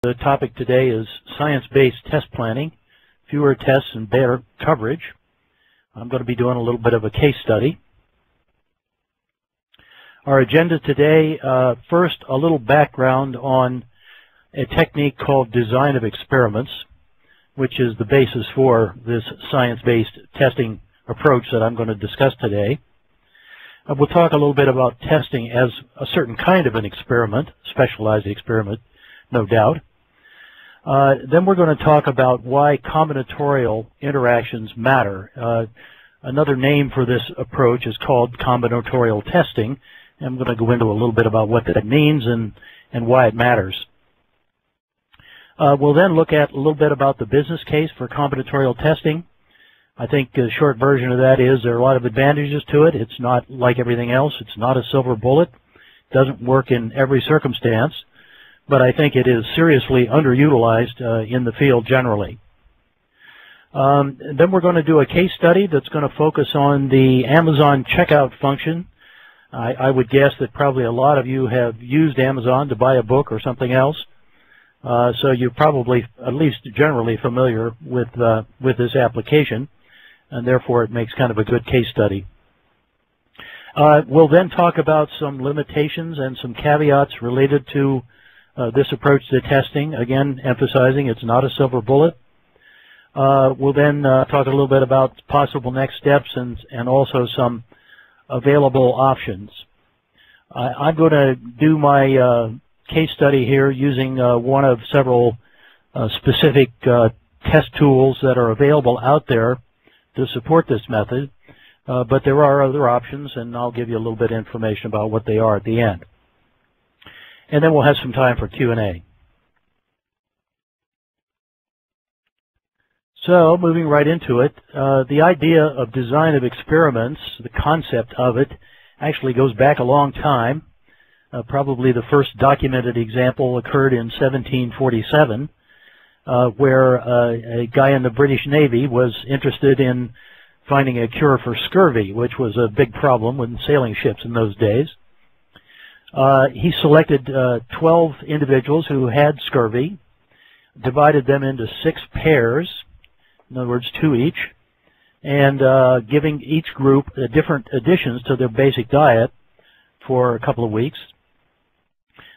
The topic today is science-based test planning, fewer tests and better coverage. I'm going to be doing a little bit of a case study. Our agenda today, first a little background on a technique called design of experiments, which is the basis for this science-based testing approach that I'm going to discuss today. We'll talk a little bit about testing as a certain kind of an experiment, specialized experiment, no doubt. Then we're going to talk about why combinatorial interactions matter. Another name for this approach is called combinatorial testing. And I'm going to go into a little bit about what that means and why it matters. We'll then look at a little bit about the business case for combinatorial testing. I think the short version of that is there are a lot of advantages to it. It's not like everything else. It's not a silver bullet. It doesn't work in every circumstance. But I think it is seriously underutilized in the field generally. Then we're going to do a case study that's going to focus on the Amazon checkout function. I would guess that probably a lot of you have used Amazon to buy a book or something else. So you're probably at least generally familiar with this application, and therefore it makes kind of a good case study. We'll then talk about some limitations and some caveats related to this approach to testing, again emphasizing it's not a silver bullet. We'll then talk a little bit about possible next steps and also some available options. I'm going to do my case study here using one of several specific test tools that are available out there to support this method, but there are other options, and I'll give you a little bit of information about what they are at the end. And then we'll have some time for Q&A. So, moving right into it, the idea of design of experiments, the concept of it, actually goes back a long time. Probably the first documented example occurred in 1747, where a guy in the British Navy was interested in finding a cure for scurvy, which was a big problem with sailing ships in those days. He selected 12 individuals who had scurvy, divided them into 6 pairs, in other words, 2 each, and giving each group different additions to their basic diet for a couple of weeks.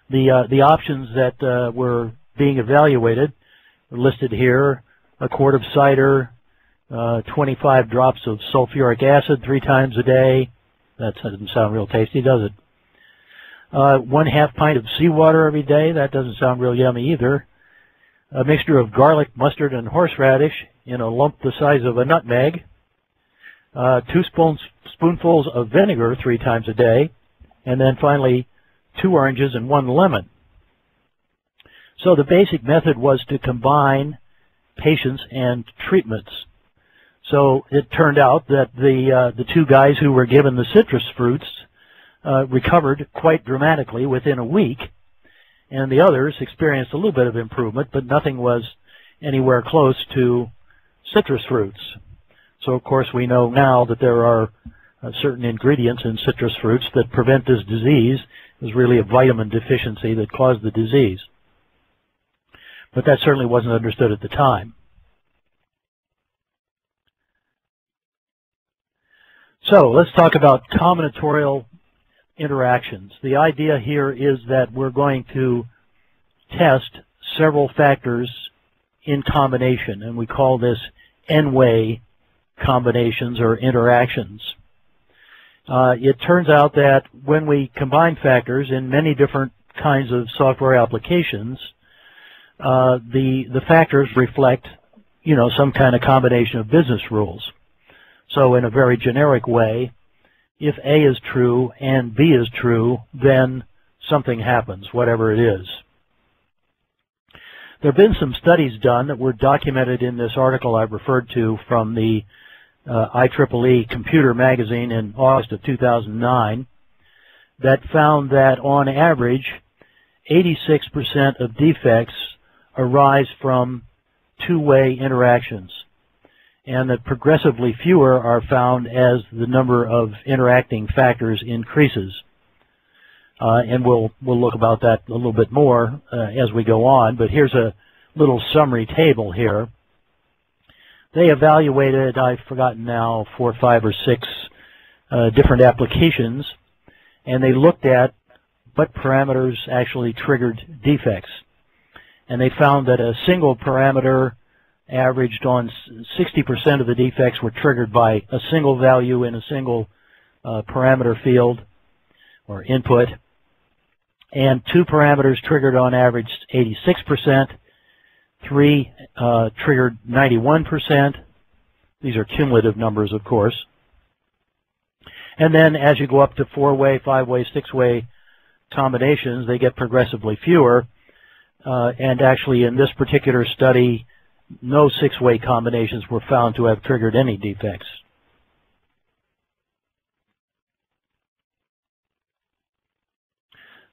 The options that were being evaluated are listed here: a quart of cider, 25 drops of sulfuric acid 3 times a day. That doesn't sound real tasty, does it? 1/2 pint of seawater every day. That doesn't sound real yummy either. A mixture of garlic, mustard, and horseradish in a lump the size of a nutmeg. 2 spoonfuls of vinegar 3 times a day. And then finally, 2 oranges and 1 lemon. So the basic method was to combine patients and treatments. So it turned out that the 2 guys who were given the citrus fruits recovered quite dramatically within a week, and the others experienced a little bit of improvement, but nothing was anywhere close to citrus fruits. So of course we know now that there are certain ingredients in citrus fruits that prevent this disease. It was really a vitamin deficiency that caused the disease. But that certainly wasn't understood at the time. So let's talk about combinatorial interactions. The idea here is that we're going to test several factors in combination, and we call this N-way combinations or interactions. It turns out that when we combine factors in many different kinds of software applications, the factors reflect, some kind of combination of business rules. So in a very generic way, if A is true and B is true, then something happens, whatever it is. There have been some studies done that were documented in this article I referred to from the IEEE Computer magazine in August of 2009 that found that on average 86% of defects arise from 2-way interactions, and that progressively fewer are found as the number of interacting factors increases. and we'll look about that a little bit more as we go on. But here's a little summary table here. They evaluated, I've forgotten now, 4, 5, or 6 different applications, and they looked at what parameters actually triggered defects. And they found that a single parameter averaged on 60% of the defects were triggered by a single value in a single parameter field or input, and 2 parameters triggered on average 86%, 3 triggered 91%. These are cumulative numbers, of course. And then as you go up to 4-way, 5-way, 6-way combinations, they get progressively fewer. And actually in this particular study, no 6-way combinations were found to have triggered any defects.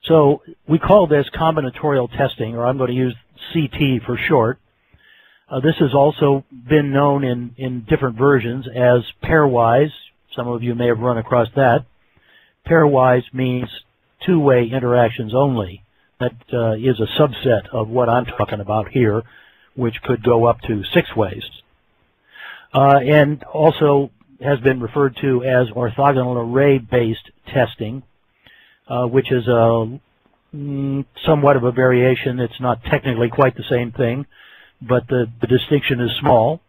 So we call this combinatorial testing, or I'm going to use CT for short. This has also been known in different versions as pairwise. Some of you may have run across that. Pairwise means 2-way interactions only. That is a subset of what I'm talking about here, which could go up to 6 ways. And also has been referred to as orthogonal array-based testing, which is somewhat of a variation. It's not technically quite the same thing, but the distinction is small.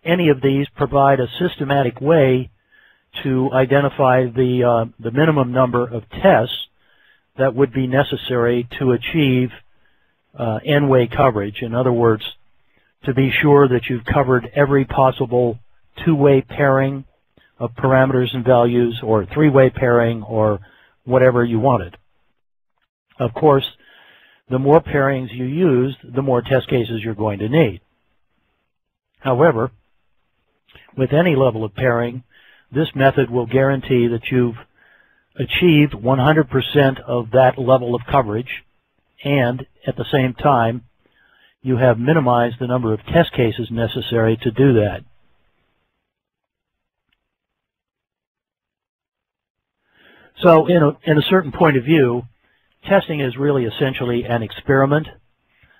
Any of these provide a systematic way to identify the minimum number of tests that would be necessary to achieve n-way coverage. In other words, to be sure that you've covered every possible 2-way pairing of parameters and values, or 3-way pairing, or whatever you wanted. Of course, the more pairings you use, the more test cases you're going to need. However, with any level of pairing, this method will guarantee that you've achieved 100% of that level of coverage, and at the same time, you have minimized the number of test cases necessary to do that. So in a certain point of view, testing is really essentially an experiment.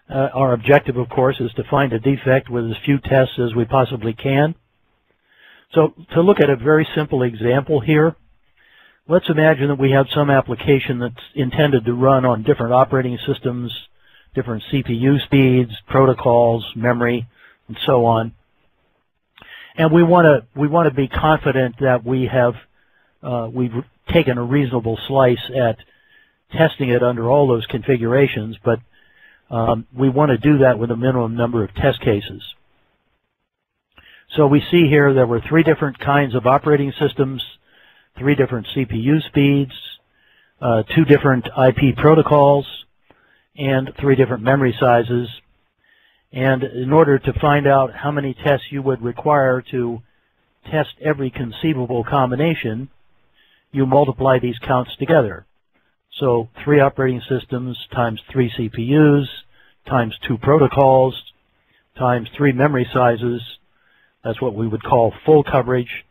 Our objective, of course, is to find a defect with as few tests as we possibly can. So to look at a very simple example here, let's imagine that we have some application that's intended to run on different operating systems, different CPU speeds, protocols, memory, and so on. And we want to be confident that we've taken a reasonable slice at testing it under all those configurations, but we want to do that with a minimum number of test cases. So we see here there were 3 different kinds of operating systems, 3 different CPU speeds, 2 different IP protocols, and 3 different memory sizes. And in order to find out how many tests you would require to test every conceivable combination, you multiply these counts together. So 3 operating systems times 3 CPUs times 2 protocols times 3 memory sizes. That's what we would call full coverage.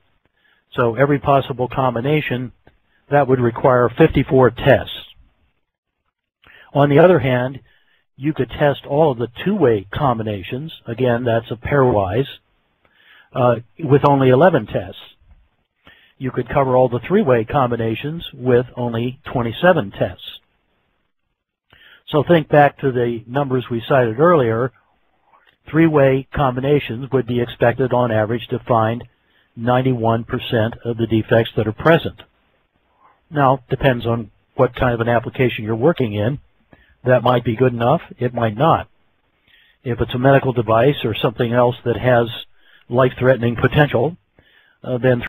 So every possible combination, that would require 54 tests. On the other hand, you could test all of the 2-way combinations. Again, that's a pairwise, with only 11 tests. You could cover all the 3-way combinations with only 27 tests. So think back to the numbers we cited earlier. 3-way combinations would be expected on average to find 91% of the defects that are present. Now, depends on what kind of an application you're working in. That might be good enough, it might not. If it's a medical device or something else that has life-threatening potential, then